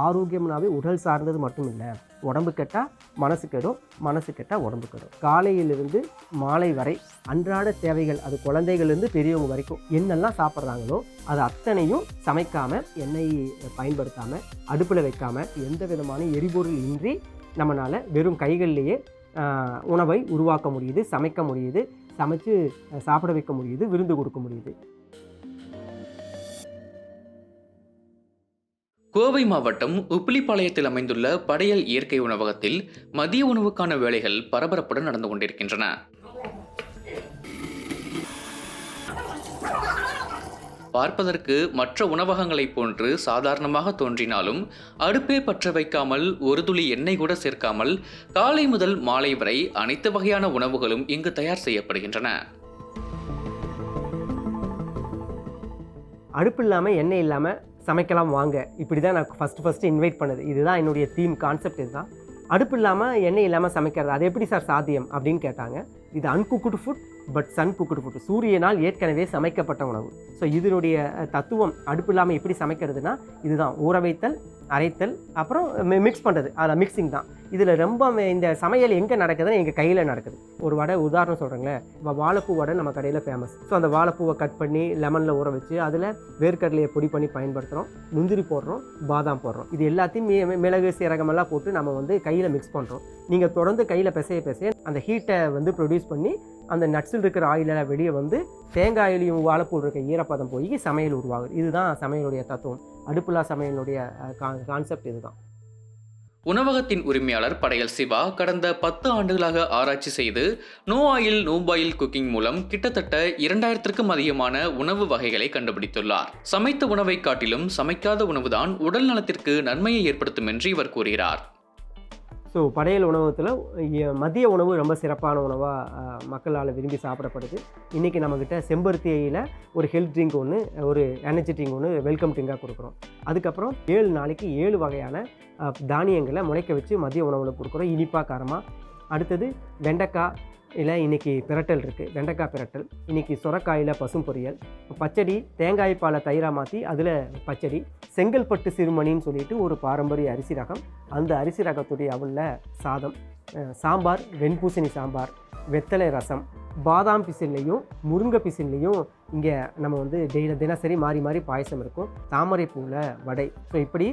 ஆரோக்கியம்னாவே உடல் சார்ந்தது மட்டும் இல்லை, உடம்பு கெட்டால் மனசு கெடும், மனசு கெட்டால் உடம்பு கெடும். காலையிலிருந்து மாலை வரை அன்றாட தேவைகள், அது குழந்தைகள்லேருந்து பெரியவங்க வரைக்கும் என்னெல்லாம் சாப்பிட்றாங்களோ அது அத்தனையும் சமைக்காமல், எண்ணெய் பயன்படுத்தாமல், அடுப்பில் வைக்காமல், எந்த விதமான எரிபொருள் இன்றி நம்மளால் வெறும் கைகள்லேயே உணவை உருவாக்க முடியுது, சமைக்க முடியுது, சமைச்சு சாப்பிட வைக்க முடியுது, விருந்து கொடுக்க முடியுது. கோவை மாவட்டம் உப்பிலிப்பாளையத்தில் அமைந்துள்ள படையல் இயற்கை உணவகத்தில் மதிய உணவுக்கான வேலைகள் பரபரப்புடன் நடந்து கொண்டிருக்கின்றன. பார்ப்பதற்கு மற்ற உணவகங்களைப் போன்று சாதாரணமாக தோன்றினாலும் அடுப்பே பற்ற வைக்காமல் ஒரு துளி எண்ணெய் கூட சேர்க்காமல் காலை முதல் மாலை வரை அனைத்து வகையான உணவுகளும் இங்கு தயார் செய்யப்படுகின்றன. அடுப்பு இல்லாமல் எண்ணெய் இல்லாமல் சமைக்கலாம் வாங்க, இப்படி தான் நான் ஃபஸ்ட்டு இன்வைட் பண்ணது. இதுதான் என்னுடைய தீம், கான்செப்ட் இதுதான். அடுப்பு இல்லாமல் எண்ணெய் இல்லாமல் சமைக்கிறது அது எப்படி சார் சாத்தியம் அப்படின்னு கேட்டாங்க. இது uncooked food but sun cooked food, சூரியனால் ஏற்கனவே சமைக்கப்பட்ட உணவு. ஸோ இதனுடைய தத்துவம் அடுப்பு இல்லாமல் எப்படி சமைக்கிறதுனா இதுதான், ஊற வைத்தல், அரைத்தல், அப்புறம் மிக்ஸ் பண்ணுறது, அதில் மிக்சிங் தான். இதில் ரொம்ப இந்த சமையல் எங்கே நடக்குதுன்னா எங்கள் கையில் நடக்குது. ஒரு வடை உதாரணம் சொல்கிறேங்களேன், இப்போ வாழைப்பூ வடை நம்ம கடையில் ஃபேமஸ். ஸோ அந்த வாழைப்பூவை கட் பண்ணி லெமனில் ஊற வச்சு அதில் வேர்க்கடலையை பொடி பண்ணி பயன்படுத்துகிறோம், முந்திரி போடுறோம், பாதாம் போடுறோம். இது எல்லாத்தையும் மிளகு சீரகமெல்லாம் போட்டு நம்ம கையில் மிக்ஸ் பண்ணுறோம். நீங்கள் தொடர்ந்து கையில் பிசைய அந்த ஹீட்டை ப்ரொடியூஸ் பண்ணி அந்த நட்ஸில் இருக்கிற ஆயிலில் வெளியே தேங்காயிலையும் வாழைப்பூ இருக்க ஈரப்பதம் போய் சமையல் உருவாகுது. இதுதான் சமையலுடைய தத்துவம். அடுப்புலா சமையலுடைய கான்செப்ட் இதுதான். உணவகத்தின் உரிமையாளர் படையல் சிவா கடந்த 10 ஆண்டுகளாக ஆராய்ச்சி செய்து no oil no boil cooking மூலம் கிட்டத்தட்ட 2000க்கும் அதிகமான உணவு வகைகளை கண்டுபிடித்துள்ளார். சமைத்த உணவை காட்டிலும் சமைக்காத உணவுதான் உடல் நலத்திற்கு நன்மையை ஏற்படுத்தும் என்று இவர் கூறுகிறார். ஸோ படையல் உணவகத்தில் மதிய உணவு ரொம்ப சிறப்பான உணவாக மக்களால் விரும்பி சாப்பிடப்படுது. இன்றைக்கி நம்மக்கிட்ட செம்பருத்தியில் ஒரு ஹெல்த் ட்ரிங்க் ஒன்று, ஒரு எனர்ஜி ட்ரிங்க் ஒன்று வெல்கம் ட்ரிங்காக கொடுக்குறோம். அதுக்கப்புறம் 7 நாளைக்கு 7 வகையான தானியங்களை முளைக்க வச்சு மதிய உணவில் கொடுக்குறோம், இனிப்பாக காரமாக. அடுத்தது வெண்டைக்காய் இல்லை, இன்றைக்கி பிரட்டல் இருக்குது, வெண்டைக்காய் பிரட்டல். இன்றைக்கி சுரக்காயில் பசும் பொரியல், பச்சடி, தேங்காய் பாலை தயிராக மாற்றி அதில் பச்சடி, செங்கல்பட்டு சிறுமணின்னு சொல்லிட்டு ஒரு பாரம்பரிய அரிசி ரகம், அந்த அரிசி ரகத்துடைய அவளில் சாதம், சாம்பார், வெண்பூசணி சாம்பார், வெத்தலை ரசம், பாதாம் பிசின்லையும் முருங்கை பிசின்லையும் இங்கே நம்ம தினசரி மாறி மாறி பாயசம் இருக்கும், தாமரை பூவில் வடை. ஸோ இப்படி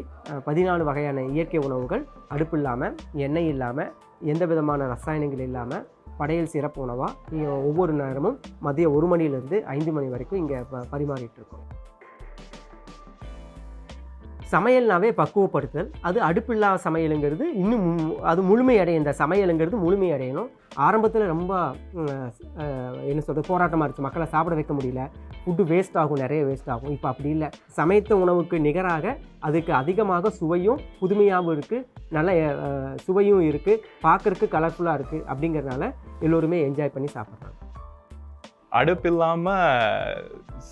14 வகையான இயற்கை உணவுகள் அடுப்பு இல்லாமல், எண்ணெய் இல்லாமல், எந்த விதமான ரசாயனங்கள் இல்லாமல் படையல் சிறப்பு உணவாக ஒவ்வொரு நேரமும் மதியம் 1 மணிலேருந்து 5 மணி வரைக்கும் இங்கே பரிமாறிட்டுருக்கோம். சமையல்னாவே பக்குவப்படுத்தல், அது அடுப்பில்லா சமையலுங்கிறது இன்னும் அது முழுமையடைய, இந்த சமையலுங்கிறது முழுமையடையணும். ஆரம்பத்தில் ரொம்ப என்ன சொல்கிறது போராட்டமாக இருந்துச்சு, மக்களை சாப்பிட வைக்க முடியல, ஃபுட்டு வேஸ்ட் ஆகும், நிறைய வேஸ்ட் ஆகும். இப்போ அப்படி இல்லை, சமைத்த உணவுக்கு நிகராக அதுக்கு அதிகமாக சுவையும் புதுமையாகவும் இருக்குது, நல்ல சுவையும் இருக்குது, பார்க்குறதுக்கு கலர்ஃபுல்லாக இருக்குது. அப்படிங்கிறதுனால எல்லோருமே என்ஜாய் பண்ணி சாப்பிட்றாங்க. அடுப்பு இல்லாமல்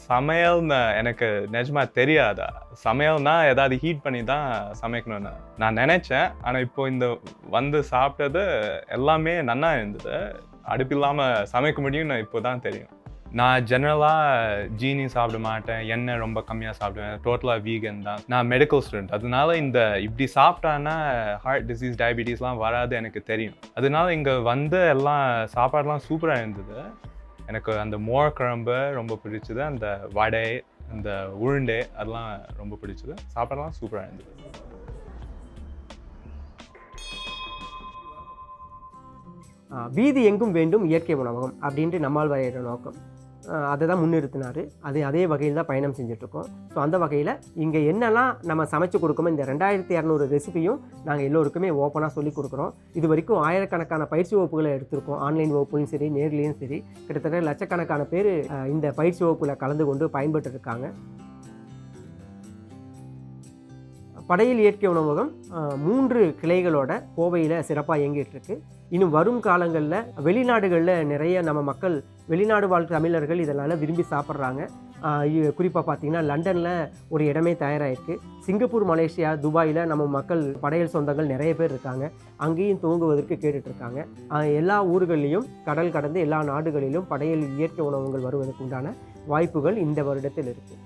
சமையல்னு எனக்கு நிஜமாக தெரியாதா. சமையல்னா ஏதாவது ஹீட் பண்ணி தான் சமைக்கணும்னு நான் நினச்சேன். ஆனால் இப்போ இந்த சாப்பிட்டது எல்லாமே நல்லா இருந்தது. அடுப்பு இல்லாமல் சமைக்க முடியும்னு இப்போ தான் தெரியும். நான் ஜெனரலாக ஜீனி சாப்பிட மாட்டேன், எண்ணெய் ரொம்ப கம்மியாக சாப்பிடுவேன், டோட்டலாக வீகன் தான். நான் மெடிக்கல் ஸ்டூடெண்ட், அதனால இப்படி சாப்பிட்டான்னா ஹார்ட் டிசீஸ், டயபிட்டிஸ்லாம் வராது எனக்கு தெரியும். அதனால இங்கே எல்லாம் சாப்பாடெலாம் சூப்பராக இருந்தது. எனக்கு அந்த மோர் குழம்பு ரொம்ப பிடிச்சது, அந்த வடை, அந்த உருண்டை அதெல்லாம் ரொம்ப பிடிச்சது. சாப்பாடெல்லாம் சூப்பராக இருந்தது. வீதி எங்கும் வேண்டும் இயற்கை உணவகம் அப்படின்ட்டு நம்மாழ்வாரோட நோக்கம், அதை தான் முன்னிறுத்தினார். அதே வகையில் தான் பயணம் செஞ்சிட்ருக்கோம். ஸோ அந்த வகையில் இங்கே என்னெல்லாம் நம்ம சமைச்சு கொடுக்கோமோ இந்த 2200 ரெசிபியும் நாங்கள் எல்லோருக்குமே ஓப்பனாக சொல்லிக் கொடுக்குறோம். இது வரைக்கும் ஆயிரக்கணக்கான பயிற்சி வகுப்புகளை எடுத்திருக்கோம். ஆன்லைன் வகுப்புலையும் சரி, நேர்லேயும் சரி. கிட்டத்தட்ட லட்சக்கணக்கான பேர் இந்த பயிற்சி வகுப்பில் கலந்து கொண்டு பயன்பட்டு இருக்காங்க. படையல் இயற்கை உணவகம் 3 கிளைகளோட கோவையில் சிறப்பாக இயங்கிட்டு இருக்கு. இன்னும் வரும் காலங்களில் வெளிநாடுகளில் நிறைய நம்ம மக்கள், வெளிநாடு வாழ் தமிழர்கள் இதனால் விரும்பி சாப்பிட்றாங்க. குறிப்பாக பார்த்திங்கன்னா லண்டனில் ஒரு இடமே தயாராகிருக்கு. சிங்கப்பூர், மலேசியா, துபாயில் நம்ம மக்கள் படையல் சொந்தங்கள் நிறைய பேர் இருக்காங்க. அங்கேயும் துவங்குவதற்கு கேட்டுட்ருக்காங்க. எல்லா ஊர்கள்லேயும் கடல் கடந்து எல்லா நாடுகளிலும் படையல் இயற்கை உணவுகள் வருவதற்கு உண்டான வாய்ப்புகள் இந்த வருடத்தில் இருக்குது.